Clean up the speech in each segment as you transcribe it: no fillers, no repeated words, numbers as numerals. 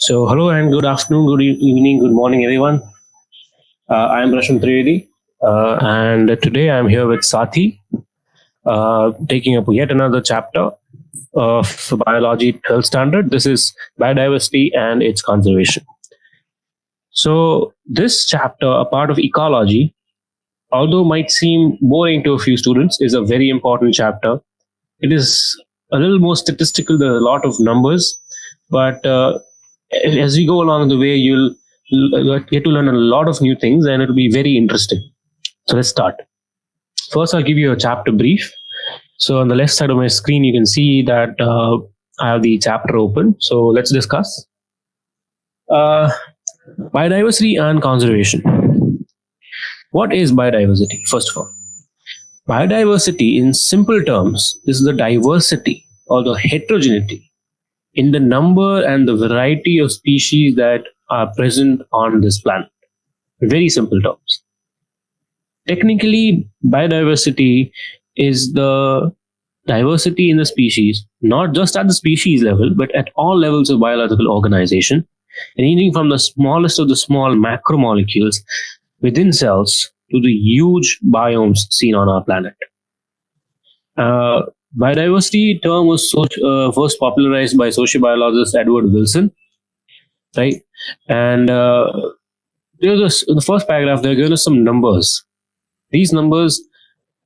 So, hello and good afternoon, evening, good morning, everyone. I am Rasham Trivedi, and today I'm here with Sathi, taking up yet another chapter of Biology 12th Standard. This is biodiversity and its conservation. So, this chapter, a part of ecology, although might seem boring to a few students, is a very important chapter. It is a little more statistical, there are a lot of numbers, but as we go along the way, you'll get to learn a lot of new things and it'll be very interesting. So let's start. First, I'll give you a chapter brief. So on the left side of my screen, you can see that I have the chapter open. So let's discuss. Biodiversity and conservation. What is biodiversity? First of all, biodiversity in simple terms is the diversity or the heterogeneity in the number and the variety of species that are present on this planet. Very simple terms. Technically, biodiversity is the diversity in the species, not just at the species level, but at all levels of biological organization, ranging from the smallest of the small macromolecules within cells to the huge biomes seen on our planet. Biodiversity term was first popularized by sociobiologist Edward Wilson, right? And the first paragraph, they're given us some numbers. These numbers,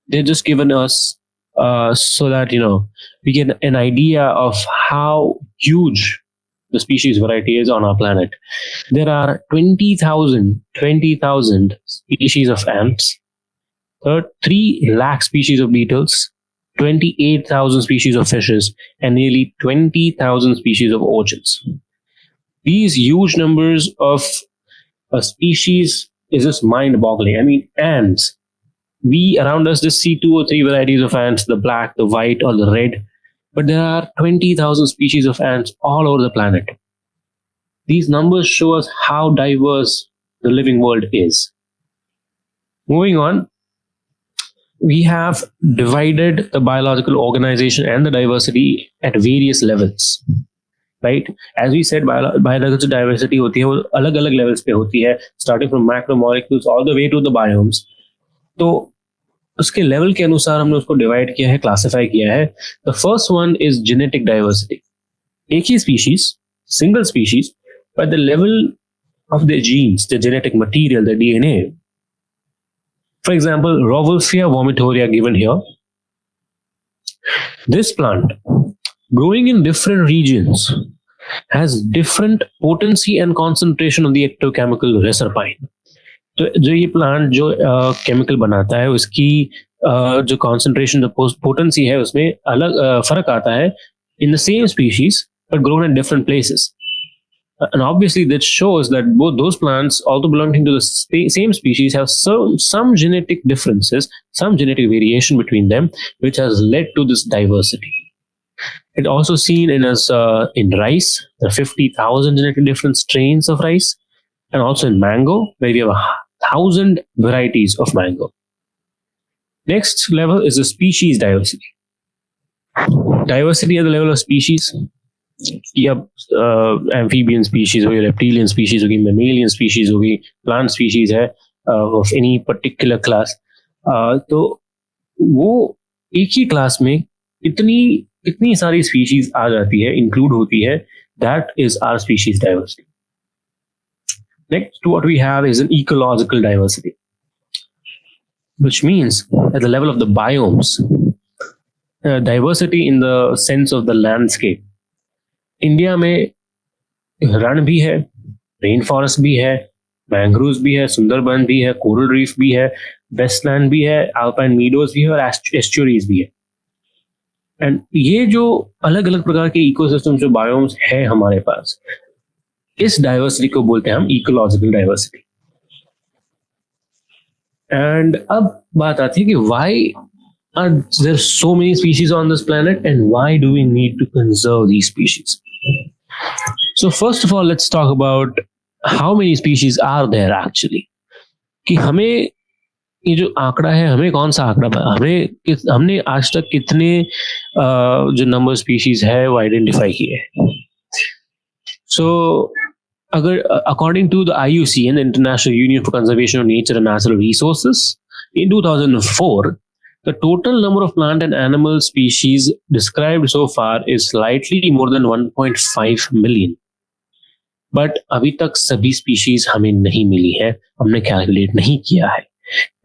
they're just given us so that we get an idea of how huge the species variety is on our planet. There are 20,000 species of ants, 3 lakh species of beetles, 28,000 species of fishes, and nearly 20,000 species of orchids. These huge numbers of species is just mind-boggling. I mean, ants. We around us just see 2 or 3 varieties of ants, the black, the white, or the red. But there are 20,000 species of ants all over the planet. These numbers show us how diverse the living world is. Moving on, we have divided the biological organization and the diversity at various levels. Right? As we said, biological diversity होती है वो अलग-अलग levels पे होती है, starting from macromolecules all the way to the biomes. तो उसके level के अनुसार हमने उसको डिवाइड किया है, क्लासिफाई किया है. The first one is genetic diversity. एक ही species, single species, but the level of the genes, the genetic material, the DNA. For example, Rauwolfia vomitoria given here. This plant, growing in different regions, has different potency and concentration of the ectochemical reserpine. तो जो ये plant जो chemical बनाता है उसकी जो concentration, जो potency है, उसमें अलग फर्क आता है in the same species but grown in different places. And obviously that shows that both those plants, although belonging to the same species, have some genetic differences, some genetic variation between them, which has led to this diversity. It also seen in rice. There are 50,000 genetic different strains of rice, and also in mango, where we have 1,000 varieties of mango. Next level is the species diversity. Diversity at the level of species. या amphibian species होगी, reptilian species होगी, mammalian species होगी, plant species है of any particular class. तो वो एक ही class में इतनी सारी species आ जाती है, include होती है. That is our species diversity. Next, what we have is an ecological diversity, which means at the level of the biomes, diversity in the sense of the landscape. India में रण भी है, rain forest भी है, mangroves भी है, सुंदरबन भी है, coral reef भी है, वेस्टलैंड भी है, अल्पाइन मीडोज भी है और एस्चुरीज भी है. एंड ये जो अलग अलग प्रकार के इकोसिस्टम, जो बायोम्स है हमारे पास, इस डाइवर्सिटी को बोलते हैं हम इकोलॉजिकल डाइवर्सिटी. एंड अब बात आती है कि why are there so many species on this planet and why do we need to conserve these species? So first of all, let's talk about how many species are there actually. कि हमें ये जो आंकड़ा है, हमें कौन सा आंकड़ा, हमने आज तक कितने जो नंबर स्पीशीज है वो आइडेंटिफाई किए. So अगर according to the IUCN, the International Union for Conservation of Nature and Natural Resources, in 2004, the total number of plant and animal species described so far is slightly more than 1.5 million. But अभी तक सभी species हमें नहीं मिली है, हमने calculate नहीं किया है.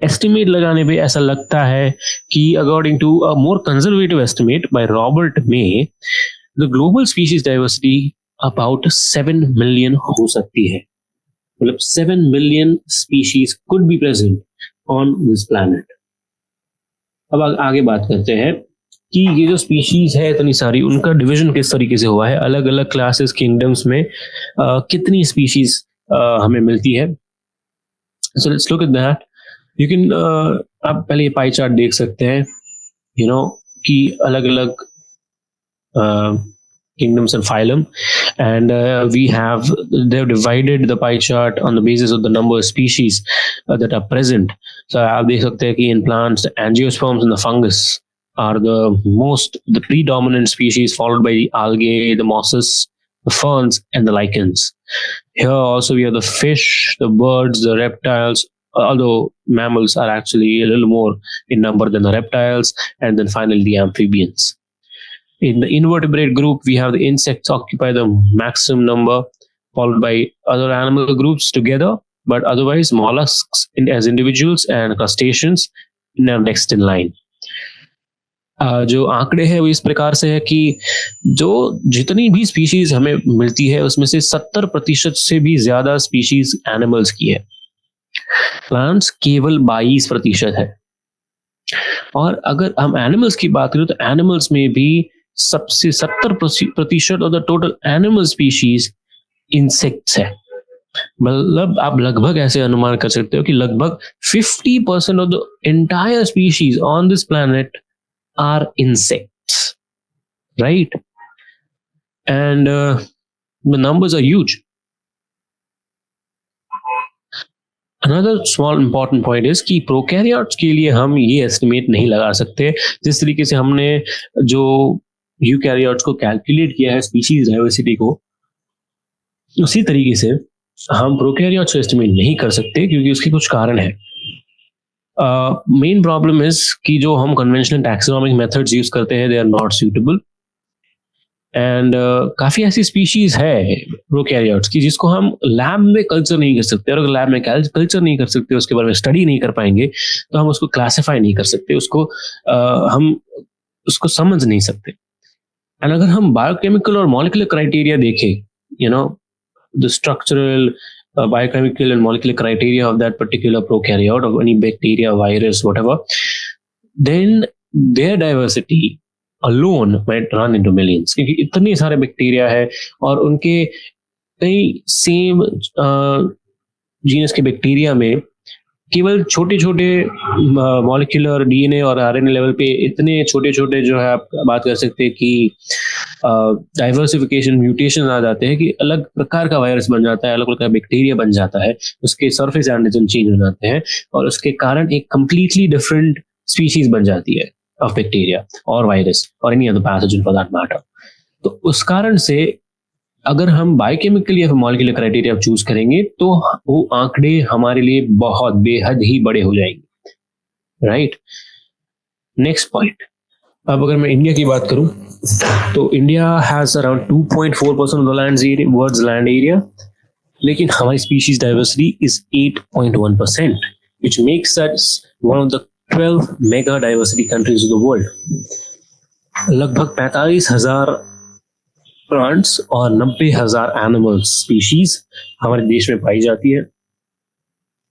एस्टिमेट लगाने पे ऐसा लगता है कि according to a more conservative estimate by Robert May, the global species diversity about 7 million हो सकती है. मतलब 7 million species could be present on this planet. अब आगे बात करते हैं कि ये जो स्पीशीज है इतनी सारी, उनका डिवीजन किस तरीके से हुआ है, अलग अलग क्लासेस किंगडम्स में कितनी स्पीशीज हमें मिलती है. So let's look at that. You can आप पहले ये पाई चार्ट देख सकते हैं, यू नो, कि अलग अलग kingdoms and phylum, and we have they've divided the pie chart on the basis of the number of species that are present. So आप देख सकते हैं कि in plants, the angiosperms and the fungus are the predominant species, followed by the algae, the mosses, the ferns, and the lichens. Here also we have the fish, the birds, the reptiles, although mammals are actually a little more in number than the reptiles, and then finally the amphibians. In the invertebrate group, we have the insects occupy the maximum number, followed by other animal groups together, but otherwise mollusks as individuals and crustaceans are next in line. जो आंकड़े हैं वो इस प्रकार से है कि जो जितनी भी स्पीशीज हमें मिलती है उसमें से 70% से भी ज्यादा स्पीशीज एनिमल्स की है. प्लांट्स केवल 22% है. और अगर हम एनिमल्स की बात करें तो एनिमल्स में भी सबसे 70% of the total animal species insects है. मतलब आप लगभग ऐसे अनुमान कर सकते हो कि लगभग 50% of the entire species on this planet are insects, right? And the numbers are huge. Another small important point is कि प्रोकैरियोट्स के लिए हम ये एस्टिमेट नहीं लगा सकते जिस तरीके से हमने जो यूकैरियोट्स को कैलकुलेट किया है स्पीशीज डाइवर्सिटी को, उसी तरीके से हम प्रोकैरियोट्स को एस्टिमेट नहीं कर सकते क्योंकि उसके कुछ कारण है. मेन प्रॉब्लम इज कि जो हम कन्वेंशनल टैक्सोनॉमिक मेथड्स यूज करते हैं they are not suitable. And काफी ऐसी स्पीशीज है प्रोकैरियोट्स की जिसको हम लैब में कल्चर नहीं कर सकते, और अगर लैब में कल्चर नहीं कर सकते, उसके बारे में स्टडी नहीं कर पाएंगे, तो हम उसको क्लासिफाई नहीं कर सकते, उसको हम उसको समझ नहीं सकते. एंड अगर हम बायोकेमिकल और मॉलिक्यूलर क्राइटेरिया देखें, you know, the structural biochemical and molecular criteria of that particular prokaryote, of any bacteria, virus, whatever, then their diversity alone might run into millions. क्योंकि इतने सारे बैक्टीरिया है और उनके कई सेम जीनस के बैक्टीरिया में केवल छोटे छोटे मॉलिक्यूलर डीएनए और आरएनए लेवल पे इतने छोटे छोटे जो है आप बात कर सकते हैं कि डाइवर्सिफिकेशन म्यूटेशन आ जाते हैं कि अलग प्रकार का वायरस बन जाता है, अलग प्रकार का बैक्टीरिया बन जाता है, उसके सरफेस एंटीजन चेंज हो जाते हैं और उसके कारण एक कंप्लीटली डिफरेंट स्पीशीज बन जाती है ऑफ बैक्टीरिया और वायरस और any other pathogen for that matter. तो उस कारण से अगर हम बायोकेमिकल या मॉलिक्यूलर क्राइटेरिया चूज करेंगे तो वो आंकड़े हमारे लिए बहुत बेहद ही बड़े हो जाएंगे, राइट? नेक्स्ट पॉइंट, अब अगर मैं इंडिया की बात करूं तो India has around 2.4% of the world's land area, लेकिन हमारी species diversity is 8.1%, which makes us one of the 12 mega diversity countries of the world. लगभग 45,000 प्लांट्स और 90,000 एनिमल स्पीशीज हमारे देश में पाई जाती है.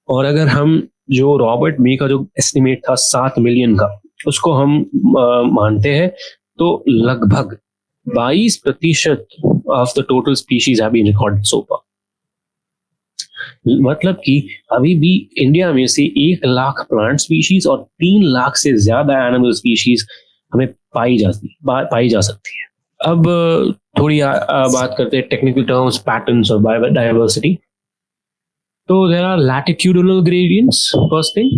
और अगर हम जो रॉबर्ट मे का जो एस्टिमेट था 7 मिलियन का, उसको हम मानते हैं तो लगभग 22% of the total species have been recorded so far. मतलब कि अभी भी इंडिया में से 1 लाख प्लांट स्पीशीज और 3 लाख से ज्यादा एनिमल स्पीशीज हमें पाई जा सकती है. अब थोड़ी बात करते हैं टेक्निकल टर्म्स, पैटर्न्स और बायोडाइवर्सिटी. तो there are latitudinal gradients first thing,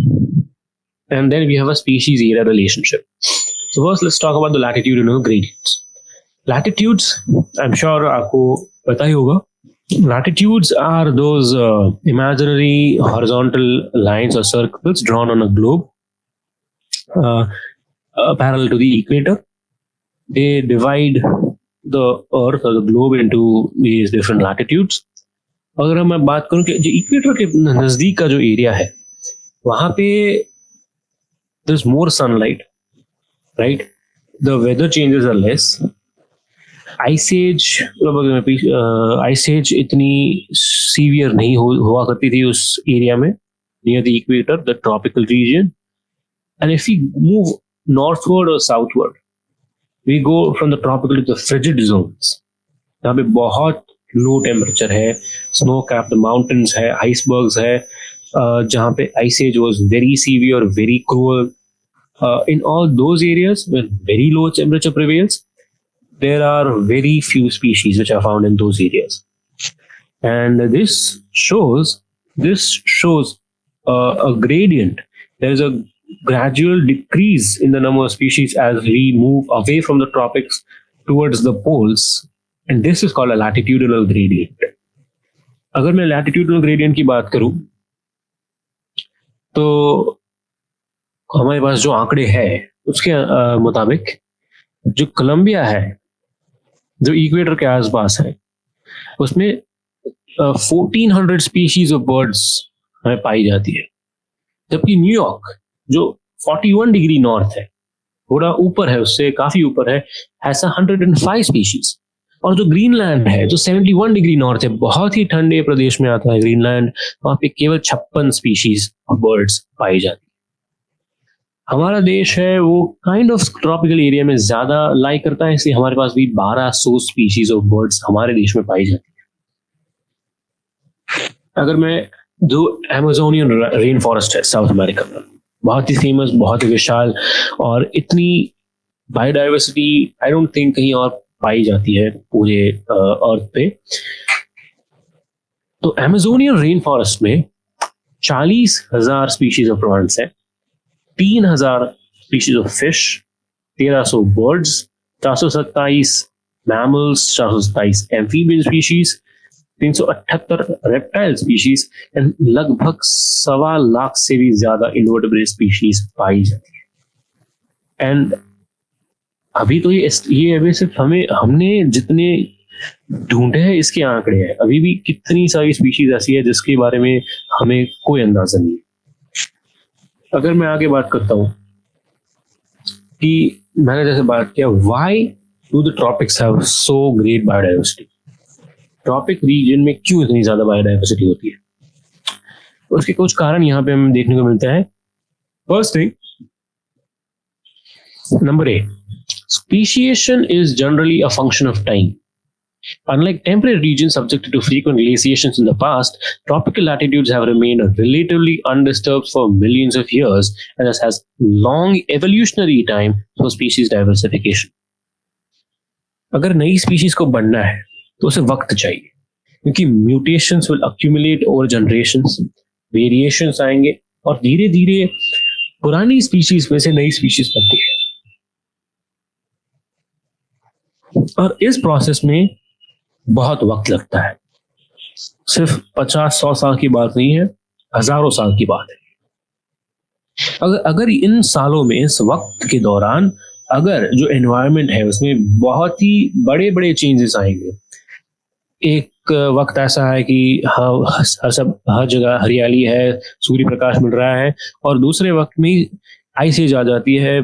and then we have a species era relationship. So first let's talk about the latitudinal gradients. Latitudes, I'm sure आपको पता ही होगा Latitudes are those imaginary horizontal lines or circles drawn on a globe uh, parallel to the equator. They divide the Earth or the globe into these different latitudes. अगर मैं बात करूं कि जो equator के नजदीक का जो एरिया है वहां पे there's more sunlight, right? The weather changes are less. Ice age इतनी सीवियर नहीं हुआ करती थी उस एरिया में near the equator, the tropical region. And if you move northward और southward, we go from the tropical to the frigid zones, जहाँ पे बहुत लो टेम्परेचर है, स्नो कैप्ड माउंटेन्स है, आइसबर्ग्स है, जहाँ पे ice age was very severe, very cruel. In all those areas where very low temperature prevails, there are very few species which are found in those areas, and this shows a gradient. There is a gradual decrease in the number of species as we move away from the tropics towards the poles, and this is called a latitudinal gradient. अगर मैं latitudinal gradient की बात करूं तो हमारे पास जो आंकड़े हैं उसके मुताबिक जो कोलंबिया है, जो इक्वेटर के आसपास है, उसमें 1400 स्पीशीज ऑफ बर्ड्स हमें पाई जाती है. जबकि न्यूयॉर्क जो 41 डिग्री नॉर्थ है, थोड़ा ऊपर है, उससे काफी ऊपर है, ऐसा 105 स्पीशीज. और जो ग्रीनलैंड है जो 71 डिग्री नॉर्थ है, बहुत ही ठंडे प्रदेश में आता है ग्रीनलैंड, वहां पे केवल 56 स्पीशीज ऑफ बर्ड्स पाई जाती है. हमारा देश है वो काइंड ऑफ ट्रॉपिकल एरिया में ज्यादा लाई करता है, इसलिए हमारे पास भी 1200 स्पीशीज ऑफ बर्ड्स हमारे देश में पाई जाती है. अगर मैं जो अमेजोनियन रेन फॉरेस्ट है साउथ अमेरिका में, बहुत ही फेमस, बहुत ही विशाल, और इतनी बायोडाइवर्सिटी आई डोंट थिंक कहीं और पाई जाती है पूरे अर्थ पे. तो अमेजोनियन रेन फॉरेस्ट में 40,000 स्पीशीज ऑफ प्लांट्स है, 3,000 species of fish, 1,300 birds, 427 mammals, 427 amphibian species, 378 reptile species and लगभग 1.25 से भी ज्यादा इनवर्टेब्रेट स्पीशीज पाई जाती है. एंड अभी तो ये अभी सिर्फ हमने जितने ढूंढे हैं इसके आंकड़े हैं, अभी भी कितनी सारी स्पीशीज ऐसी है जिसके बारे में हमें कोई अंदाजा नहीं है. अगर मैं आगे बात करता हूं कि मैंने जैसे बात किया, why do the tropics have so great biodiversity, tropic region में क्यों इतनी ज्यादा बायोडाइवर्सिटी होती है, उसके कुछ कारण यहाँ पे हमें देखने को मिलता है. First thing, number A, speciation is generally a function of time. Unlike temperate regions subjected to frequent glaciations in the past, tropical latitudes have remained relatively undisturbed for millions of years, and thus has long evolutionary time for species diversification. अगर नई species को बढ़ना है तो उसे वक्त चाहिए, क्योंकि mutations will accumulate over generations, variations आएंगे और धीरे धीरे पुरानी स्पीशीज में से नई स्पीशीज बनती है. और इस प्रोसेस में बहुत वक्त लगता है. सिर्फ 50-100 साल की बात नहीं है, हजारों साल की बात है. अगर इन सालों में, इस वक्त के दौरान, अगर जो एनवायरनमेंट है उसमें बहुत ही बड़े बड़े चेंजेस आएंगे. एक वक्त ऐसा है कि हर जगह हरियाली है, सूर्य प्रकाश मिल रहा है, और दूसरे वक्त में आइस एज आ जाती है,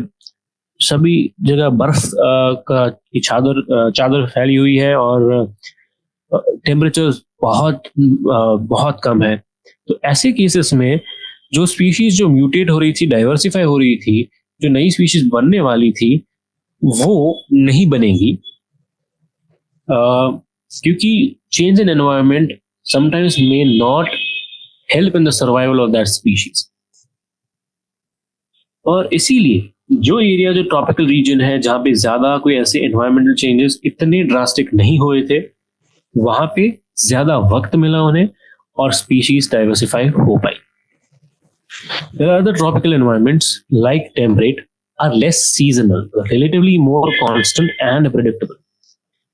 सभी जगह बर्फ का चादर फैली हुई है और टेम्परेचर बहुत कम है. तो ऐसे केसेस में जो स्पीशीज जो म्यूटेट हो रही थी, डाइवर्सिफाई हो रही थी, जो नई स्पीशीज बनने वाली थी, वो नहीं बनेगी, क्योंकि change in environment sometimes may not help in the survival of that species. और इसीलिए जो एरिया, जो ट्रॉपिकल रीजन है जहां पे ज्यादा कोई ऐसे एनवायरमेंटल चेंजेस इतने ड्रास्टिक नहीं हुए थे, वहां पे ज्यादा वक्त मिला उन्हें और स्पीशीज डाइवर्सिफाई हो पाई. There are other tropical environments like temperate are less seasonal, relatively more constant and predictable.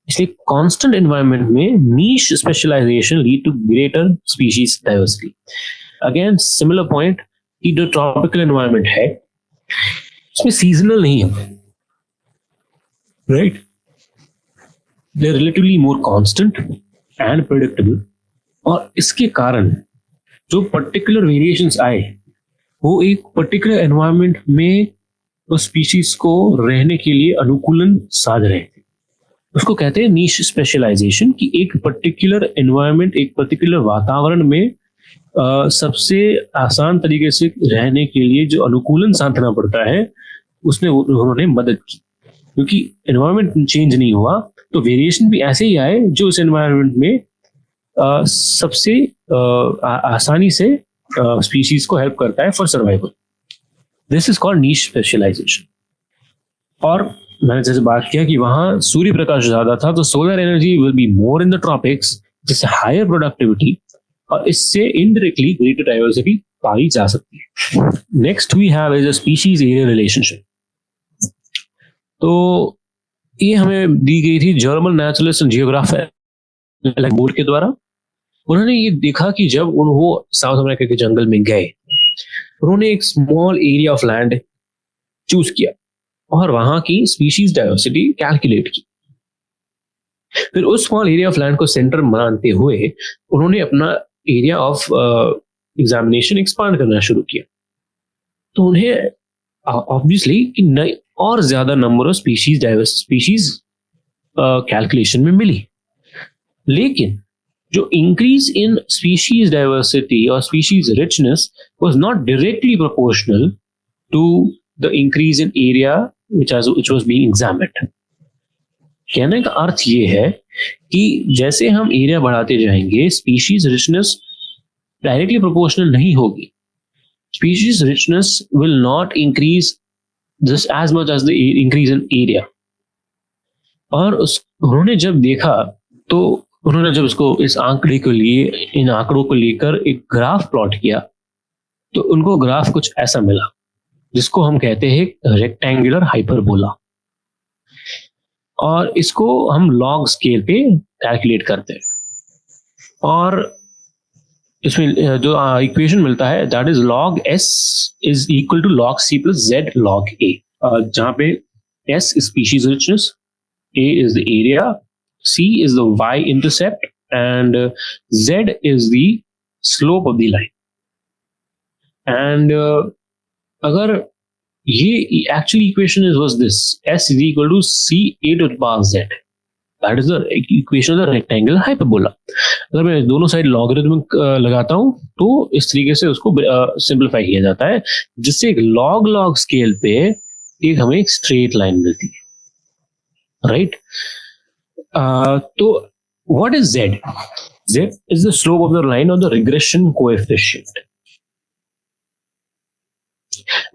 इसलिए कांस्टेंट एनवायरनमेंट में niche specialization lead to greater species diversity. Again similar point कि जो ट्रॉपिकल एनवायरनमेंट है उसमें seasonal नहीं है, right. They are relatively more constant and predictable, और इसके कारण जो पर्टिकुलर वेरिएशंस आए वो एक पर्टिकुलर एनवायरनमेंट में उस स्पीशीज को रहने के लिए अनुकूलन साध रहे थे. उसको कहते हैं नीश स्पेशलाइजेशन, कि एक पर्टिकुलर एनवायरनमेंट, एक पर्टिकुलर वातावरण में सबसे आसान तरीके से रहने के लिए जो अनुकूलन साधना पड़ता है उसमें उन्होंने मदद की. क्योंकि एनवायरनमेंट चेंज नहीं हुआ तो वेरिएशन भी ऐसे ही आए जो उस एनवायरनमेंट में सबसे आसानी से स्पीशीज को हेल्प करता है for survival. This is called niche specialization. और मैंने जैसे बात किया कि वहां सूर्य प्रकाश ज्यादा था तो solar energy will be more in the tropics, जिससे हायर प्रोडक्टिविटी और इससे इनडायरेक्टली ग्रेटर डाइवर्सिटी पाई जा सकती है. Next we have is a species area relationship. तो ये हमें दी गई थी जर्मन नेचुरलिस्ट एंड जियोग्राफर बोर्ड के द्वारा. उन्होंने ये देखा कि जब वो साउथ अमेरिका के जंगल में गए, उन्होंने एक small area of land choose किया और वहां की स्पीशीज डाइवर्सिटी कैलकुलेट की. फिर उस स्मॉल एरिया ऑफ लैंड को सेंटर मानते हुए उन्होंने अपना एरिया ऑफ एग्जामिनेशन एक्सपांड करना शुरू किया. तो उन्हें ऑब्वियसली कि और ज्यादा नंबर ऑफ स्पीशीज कैलकुलेशन में मिली. लेकिन जो इंक्रीज इन स्पीशीज डाइवर्सिटी और species richness was not directly proportional to the increase in area which was being examined. कहने का अर्थ ये है कि जैसे हम एरिया बढ़ाते जाएंगे स्पीशीज रिचनेस डायरेक्टली प्रोपोर्शनल नहीं होगी. Species richness will not increase this as much as the increase in area. और उन्होंने जब देखा तो उन्होंने जब इसको इस आंकड़े के लिए इन आंकड़ों को लेकर एक ग्राफ प्लॉट किया तो उनको ग्राफ कुछ ऐसा मिला जिसको हम कहते हैं रेक्टेंगुलर हाइपरबोला. और इसको हम लॉग स्केल पे कैलकुलेट करते हैं. और इसमें जो इक्वेशन मिलता है that is log s is equal to log c plus z log a, जहां पे s is species richness, a is the area, c is the y intercept and z is the slope of the line. And अगर ये actually equation was this s is equal to c a to the power z, that is the equation of the rectangle hyperbola. अगर मैं दोनों side logarithmic लगाता हूं तो इस तरीके से उसको सिंपलीफाई किया जाता है, जिससे एक लॉग लॉग स्केल पे एक हमें एक स्ट्रेट लाइन मिलती है, राइट. तो what is z? z is the slope of the line of the regression coefficient.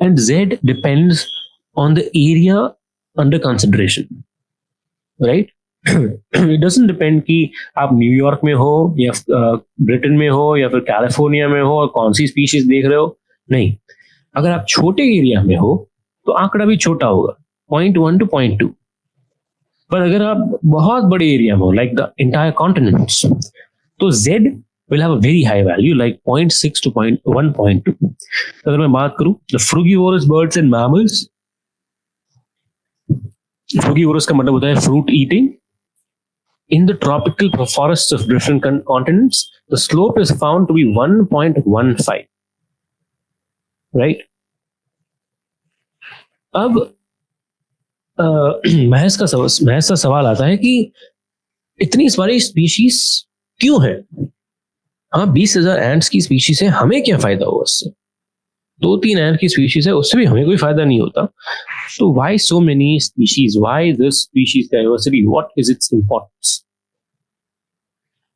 And z depends on the area under consideration, right? It doesn't depend कि आप New York में हो या ब्रिटेन में हो या फिर कैलिफोर्निया में हो और कौन सी स्पीशीज देख रहे हो. नहीं, अगर आप छोटे एरिया में हो तो आंकड़ा भी छोटा होगा, 0.1 to 0.2. पर अगर आप बहुत बड़े एरिया में हो लाइक द एंटायर कॉन्टिनेंट्स, तो z will have a very high value like 0.6 to 1.2. अगर मैं बात करूं the frugivorous birds and mammals, frugivorous का मतलब होता है fruit eating. In the tropical forests of different continents, the slope is found to be 1.15, right? अब महज का सवाल आता है कि इतनी सारी स्पीशीज क्यों है? हाँ, 20,000 एंट्स की स्पीशीज है, हमें क्या फायदा होगा उससे? 2-3 एंट की स्पीशीज है, उससे भी हमें कोई फायदा नहीं होता. तो why so many species? Why this species diversity? What is its importance?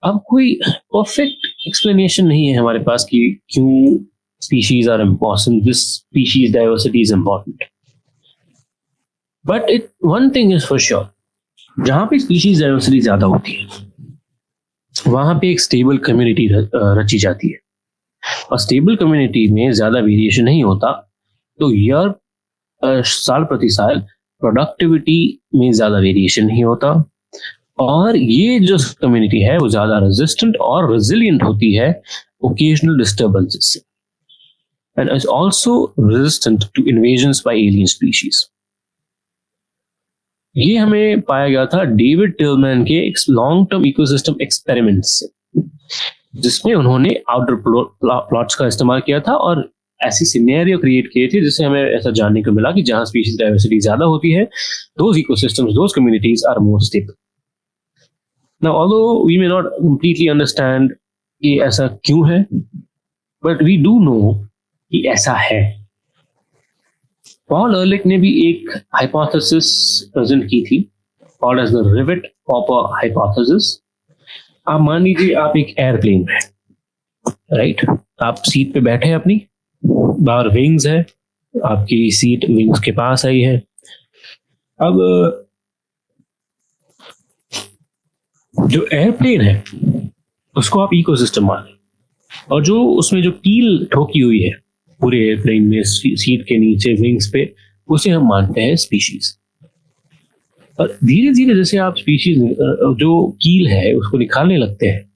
अब कोई परफेक्ट एक्सप्लेनेशन नहीं है हमारे पास कि क्यों species are important, this species diversity is important. But one thing is for sure, जहां पे स्पीशीज डाइवर्सिटी ज्यादा होती है वहां पे एक स्टेबल कम्युनिटी रची जाती है. और स्टेबल कम्युनिटी में ज्यादा वेरिएशन नहीं होता, तो साल प्रति साल प्रोडक्टिविटी में ज्यादा वेरिएशन नहीं होता और ये जो कम्युनिटी है वो ज्यादा रेजिस्टेंट और रेजिलिएंट होती है ओकेजनल डिस्टर्बेंसेस से, and is also resistant to invasions by alien species. ये हमें पाया गया था डेविड टिलमैन के लॉन्ग टर्म इकोसिस्टम एक्सपेरिमेंट्स से, जिसमें उन्होंने आउटर प्लॉट्स का इस्तेमाल किया था और ऐसी सिनेरियो क्रिएट किए थे जिससे हमें ऐसा जानने को मिला कि जहां स्पीशीज डाइवर्सिटी ज्यादा होती है, those ecosystems, those communities are more stable. Now although we may not completely understand कि ऐसा क्यों है, बट वी डू नो कि ऐसा है। पॉल अर्लिक ने भी एक हाइपोथेसिस प्रेजेंट की थी, called as the rivet popper hypothesis. आप मान लीजिए आप एक एयरप्लेन में, राइट, आप सीट पे बैठे हैं, अपनी बाहर विंग्स है, आपकी सीट विंग्स के पास आई है। अब जो एयरप्लेन है उसको आप इकोसिस्टम माने, और जो उसमें जो कील ठोकी हुई है पूरे एयरप्लेन में सीट के नीचे विंग्स पे, उसे हम मानते हैं स्पीशीज। और धीरे धीरे जैसे आप स्पीशीज जो कील है उसको निकालने लगते हैं,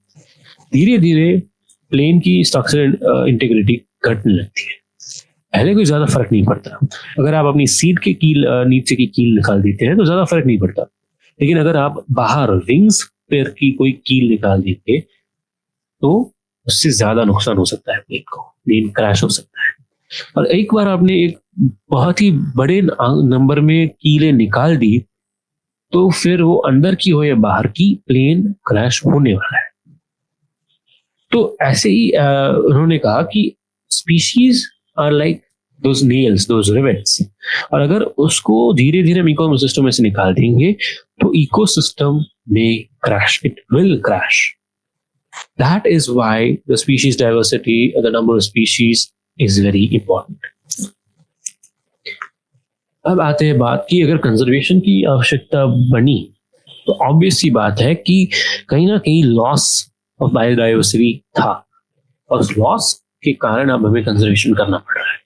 धीरे धीरे प्लेन की स्ट्रक्चरल इंटीग्रिटी घटने लगती है। पहले कोई ज्यादा फर्क नहीं पड़ता, अगर आप अपनी सीट के कील नीचे की कील निकाल देते हैं तो ज्यादा फर्क नहीं पड़ता, लेकिन अगर आप बाहर विंग्स पर की कोई कील निकाल देते तो उससे ज्यादा नुकसान हो सकता है, प्लेन को, प्लेन क्रैश हो सकता है। और एक बार आपने एक बहुत ही बड़े नंबर में कीलें निकाल दी तो फिर वो अंदर की हो या बाहर की, प्लेन क्रैश होने वाला है। तो ऐसे ही उन्होंने कहा कि species are like those nails, those rivets, और अगर उसको धीरे धीरे हम इकोसिस्टम में से निकाल देंगे तो इकोसिस्टम में crash, it will crash. That is why the species diversity, the number of species is very important. अब आते हैं बात की, अगर कंजर्वेशन की आवश्यकता बनी तो ऑब्वियस सी बात है कि कहीं ना कहीं लॉस ऑफ बायोडाइवर्सिटी था, और उस लॉस के कारण अब हमें कंजर्वेशन करना पड़ रहा है।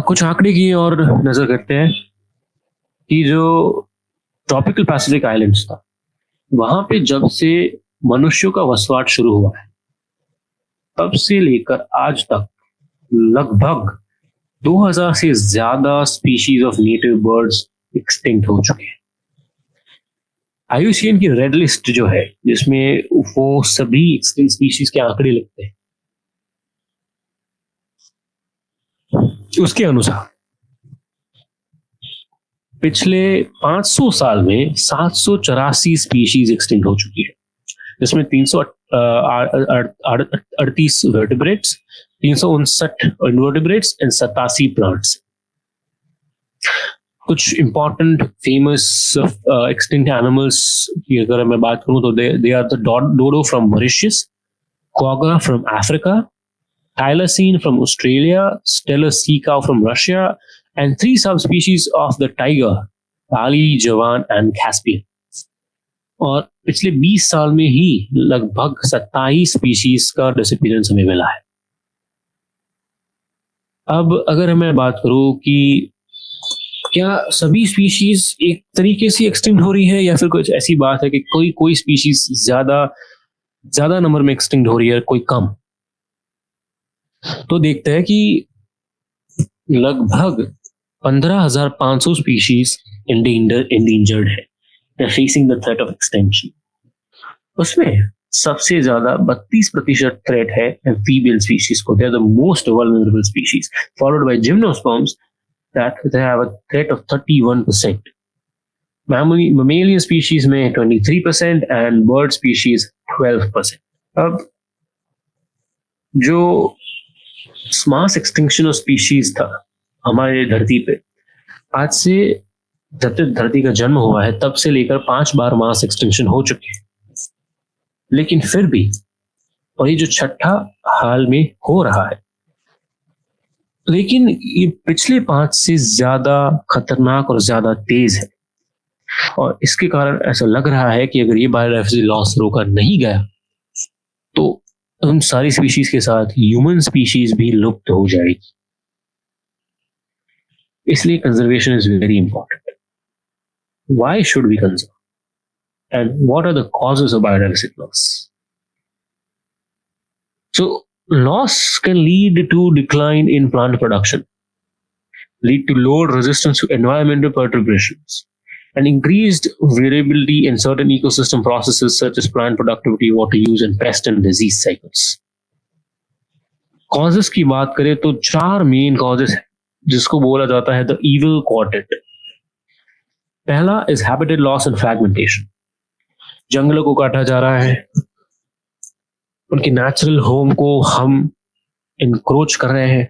कुछ आंकड़े की और नजर करते हैं कि जो ट्रॉपिकल पैसिफिक आइलैंड्स था, वहां पे जब से मनुष्यों का वसवाट शुरू हुआ है तब से लेकर आज तक लगभग 2000 से ज्यादा species of native birds extinct हो चुके हैं। IUCN की रेड लिस्ट जो है, जिसमें वो सभी एक्सटिंक्ट स्पीशीज के आंकड़े लगते हैं, उसके अनुसार पिछले 500 साल में 784 स्पीशीज एक्सटिंक्ट हो चुकी है, जिसमें 338 वर्टिब्रेट्स, 359 इनवर्टिब्रेट्स एंड 87 प्लांट्स। कुछ इंपॉर्टेंट फेमस एक्सटिंक्ट एनिमल्स की अगर मैं बात करूं तो they are the dodo from Mauritius, quagga from Africa, thylacine from Australia, Steller sea cow from Russia, and 3 subspecies of the tiger, Bali, Javan and Caspian. और पिछले 20 साल में ही लगभग 27 स्पीशीज का डिसअपीयरेंस हमें मिला है। अब अगर मैं बात करूं कि क्या सभी स्पीशीज एक तरीके से एक्सटिंक्ट हो रही है, या फिर कुछ ऐसी बात है कि कोई स्पीशीज ज्यादा नंबर में एक्सटिंक्ट हो रही है, कोई कम, तो देखते हैं कि लगभग 15,500 स्पीशीज इंडेंजर्ड है, facing the threat of extinction. उसमें सबसे ज्यादा 32% थ्रेट है एम्फीबियल स्पीशीज को, they are the most vulnerable species, followed by gymnosperms that they have a threat of 31%, mammalian species में 23% एंड बर्ड स्पीशीज 12%। अब जो मास एक्सटिंक्शन ऑफ स्पीशीज था हमारे धरती पे, आज से जब तक धरती का जन्म हुआ है तब से लेकर 5 बार मास एक्सटिंक्शन हो चुके हैं, लेकिन फिर भी, और ये जो छठा हाल में हो रहा है, लेकिन ये पिछले 5 से ज्यादा खतरनाक और ज्यादा तेज है। और इसके कारण ऐसा लग रहा है कि अगर ये बायोडाइवर्सिटी लॉस रोका नहीं गया तो उन सारी स्पीशीज के साथ ह्यूमन स्पीशीज भी लुप्त हो जाएगी। इसलिए conservation is very important. Why should we conserve? And what are the causes of biodiversity loss? So, loss can lead to decline in plant production, lead to lower resistance to environmental perturbations, and increased variability in certain ecosystem processes such as plant productivity, water use, and pest and disease cycles. Causes की बात करें तो 4 main causes है जिसको बोला जाता है the evil quadrant. पहला is habitat loss and fragmentation. जंगलों को काटा जा रहा है, उनके नेचुरल होम को हम इंक्रोच कर रहे हैं,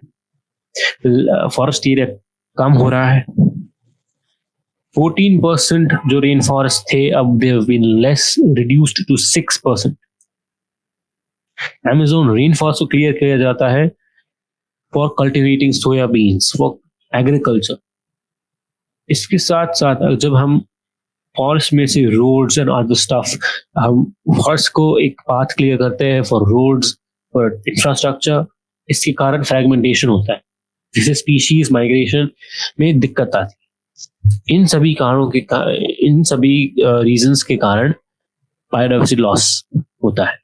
फॉरेस्ट एरिया कम हो रहा है. 14% जो रेन फॉरेस्ट थे अब they have been less reduced to 6%. Amazon rain forest को क्लियर किया जाता है for cultivating soya beans, for agriculture. इसके साथ साथ जब हम फॉरेस्ट में से रोड्स एंड अदर स्टफ, हम फॉरेस्ट को एक पाथ क्लियर करते हैं फॉर रोड्स, फॉर इंफ्रास्ट्रक्चर. इसके कारण फ्रैगमेंटेशन होता है जिससे स्पीशीज माइग्रेशन में दिक्कत आती है. इन सभी कारणों के इन सभी रीजंस के कारण बायोडाइवर्सिटी लॉस होता है.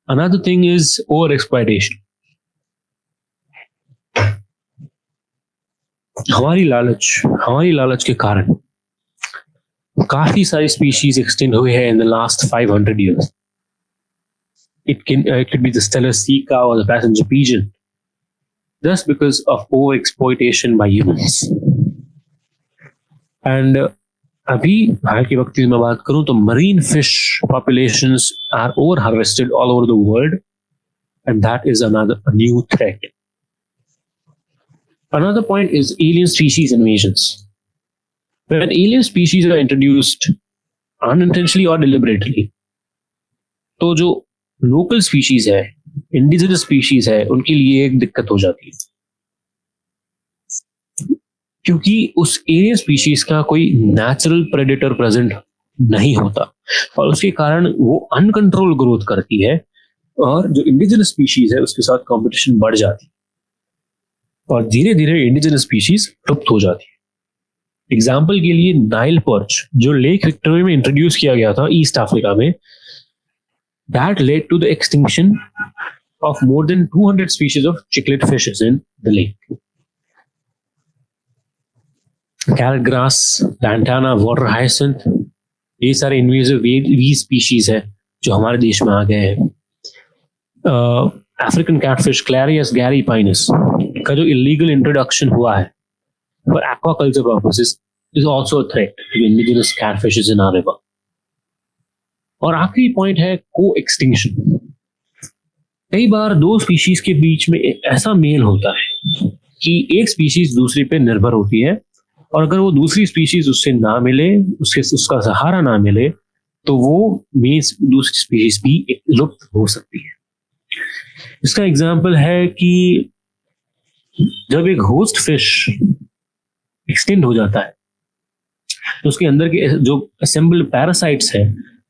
Another thing is over exploitation. हमारी लालच के कारण काफी सारी स्पीशीज एक्सटेंड हुए हैं in the last 500 years. It could be the Steller sea cow or the passenger pigeon, just because of overexploitation by humans. And अभी हाल के वक्त में बात करूं तो marine fish populations are over harvested all over the world, and that is a new threat. Another point is alien species invasions. When alien species are introduced unintentionally or deliberately, तो जो local species है, indigenous species है, उनके लिए एक दिक्कत हो जाती है क्योंकि उस एलियन स्पीशीज का कोई नेचुरल प्रेडेटर प्रेजेंट नहीं होता और उसके कारण वो अनकंट्रोल ग्रोथ करती है और जो इंडिजिनस स्पीशीज है उसके साथ कंपटीशन बढ़ जाती है और धीरे धीरे इंडिजिनस स्पीशीज लुप्त हो जाती है. एग्जाम्पल के लिए नाइल पर्च जो लेक विक्टोरिया में इंट्रोड्यूस किया गया था ईस्ट अफ्रीका में, that led to the extinction of more than 200 species of cichlid fishes in the lake. Carrot grass, lantana, water hyacinth, ये सारे इन्वेसिव वी स्पीशीज है जो हमारे देश में आ गए हैं. अफ्रीकन कैटफिश क्लैरियस गैरीपाइनस का जो इलीगल इंट्रोडक्शन हुआ है for aquaculture purposes is also a threat to indigenous catfishes in our river. और आखिरी पॉइंट है को एक्सटिंक्शन. कई बार दो स्पीशीज के बीच में ऐसा मेल होता है कि एक स्पीशीज दूसरे पे निर्भर होती है और अगर वो दूसरी स्पीशीज उससे ना मिले, उसका सहारा ना मिले, तो वो दूसरी स्पीशीज भी लुप्त हो सकती है. इसका एग्जाम्पल है कि जब एक होस्ट फिश एक्सटेंड हो जाता है तो उसके अंदर के जो असेंबल्ड पैरासाइट्स है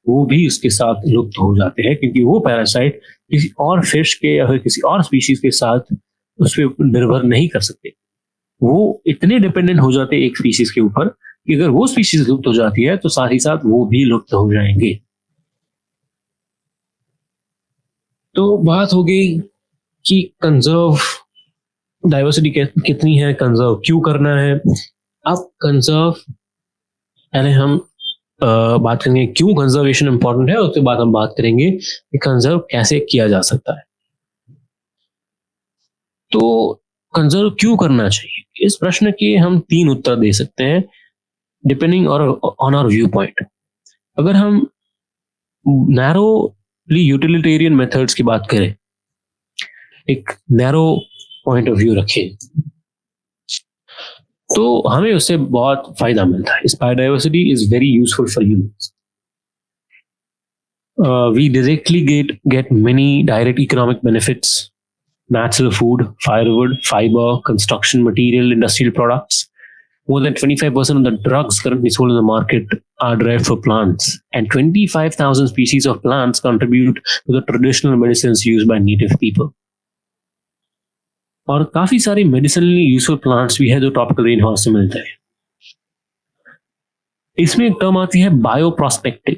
वो भी उसके साथ लुप्त हो जाते हैं क्योंकि वो पैरासाइट किसी और फिश के या फिर किसी और स्पीशीज के साथ उस पर निर्भर नहीं कर सकते. वो इतने डिपेंडेंट हो जाते हैं एक स्पीशीज के ऊपर कि अगर वो स्पीशीज लुप्त हो जाती है तो साथ ही साथ वो भी लुप्त हो जाएंगे. तो बात हो गई कि कंजर्व डाइवर्सिटी कितनी है, कंजर्व क्यों करना है. अब कंजर्व पहले हम बात करेंगे क्यों कंजर्वेशन इंपॉर्टेंट है, उसके बाद हम बात करेंगे कि कंजर्व कैसे किया जा सकता है. तो कंजर्व क्यों करना चाहिए, इस प्रश्न के हम 3 उत्तर दे सकते हैं depending on our view point. अगर हम नैरोली यूटिलिटेरियन मेथड्स की बात करें, एक नैरो पॉइंट ऑफ व्यू रखें, तो हमें उससे बहुत फायदा मिलता है. इस biodiversity is very useful for humans. We directly get many direct economic benefits, natural food, firewood, fiber, construction material, industrial products. More than 25% of the drugs currently sold in the market are derived from plants, and 25,000 species of plants contribute to the traditional medicines used by native people. और काफी सारे medicinally useful plants भी है जो tropical rain forest से मिलते हैं. इसमें एक टर्म आती है बायोप्रोस्पेक्टिव,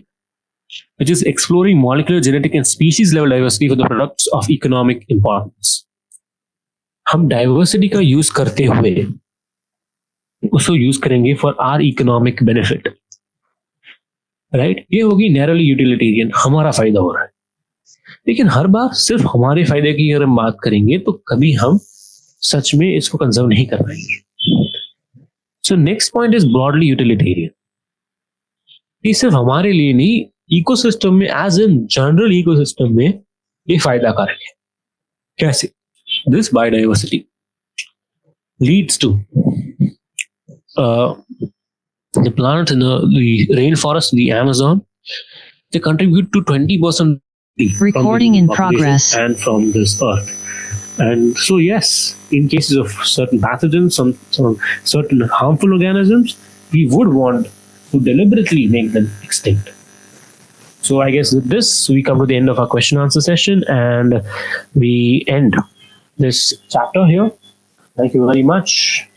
which is exploring molecular, genetic and species level diversity for the products of economic importance. हम डाइवर्सिटी का यूज करते हुए उसको यूज करेंगे for our economic benefit, right? ये होगी नैरोली यूटिलिटेरियन, हमारा फायदा हो रहा है। लेकिन हर बार सिर्फ हमारे फायदे की अगर हम बात करेंगे तो कभी हम सच में इसको कंजर्व नहीं कर पाएंगे। So next point is broadly utilitarian. ये सिर्फ हमारे लिए नहीं, इकोसिस्टम में, एज इन जनरल इकोसिस्टम में ये फायदा कारक है। कैसे? This biodiversity leads to the plants in the rainforest, the Amazon, they contribute to 20% Recording in progress. and from this earth. And so yes, in cases of certain pathogens, some certain harmful organisms, we would want to deliberately make them extinct. So I guess with this we come to the end of our question answer session and we end this chapter here. Thank you very much.